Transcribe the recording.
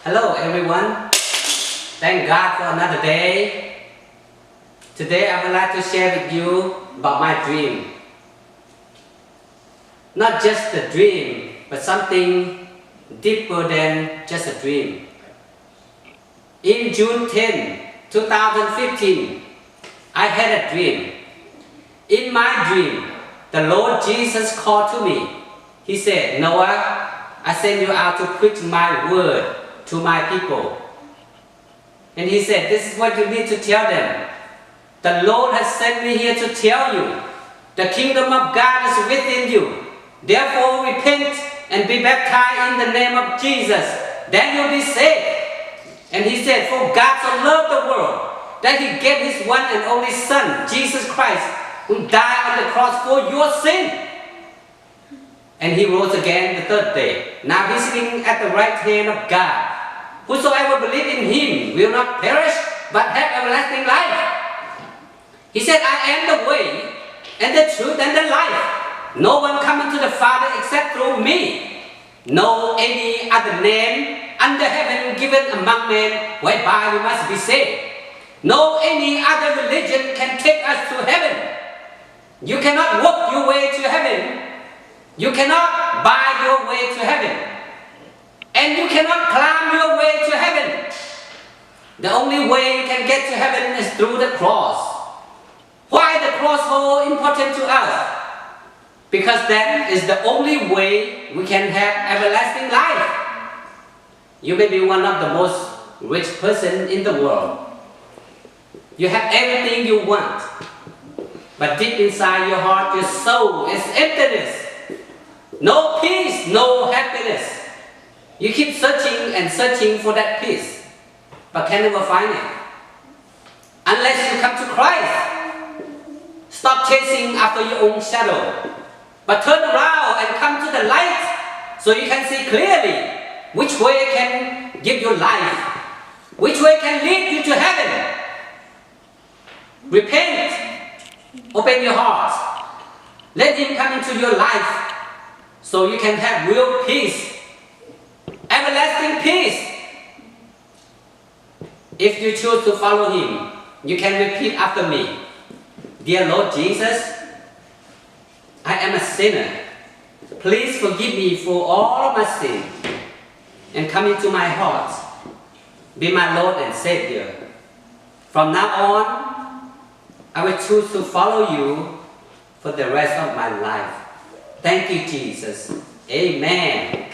Hello everyone, thank God for another day. Today I would like to share with you about my dream. Not just a dream, but something deeper than just a dream. In June 10, 2015, I had a dream. In my dream, the Lord Jesus called to me. He said, Noah, I send you out to preach my word to my people. And he said, this is what you need to tell them. The Lord has sent me here to tell you, the kingdom of God is within you. Therefore repent and be baptized in the name of Jesus. Then you'll be saved. And he said, for God so loved the world that he gave his one and only Son, Jesus Christ, who died on the cross for your sin. And he rose again the third day. Now he's sitting at the right hand of God. Whosoever believes in him will not perish, but have everlasting life. He said, I am the way, and the truth, and the life. No one cometh to the Father except through me. No any other name under heaven given among men whereby we must be saved. No any other religion can take us to heaven. You cannot work your way to heaven. You cannot buy your way to heaven. And you cannot climb your way to heaven. The only way you can get to heaven is through the cross. Why the cross so important to us? Because that is the only way we can have everlasting life. You may be one of the most rich person in the world. You have everything you want. But deep inside your heart, your soul is emptiness. No peace, no happiness. You keep searching and searching for that peace, but can never find it. Unless you come to Christ. Stop chasing after your own shadow, but turn around and come to the light so you can see clearly which way can give you life, which way can lead you to heaven. Repent. Open your heart. Let him come into your life so you can have real peace. Everlasting peace. If you choose to follow him, you can repeat after me. Dear Lord Jesus, I am a sinner. Please forgive me for all of my sin and come into my heart. Be my Lord and Savior. From now on, I will choose to follow you for the rest of my life. Thank you, Jesus. Amen.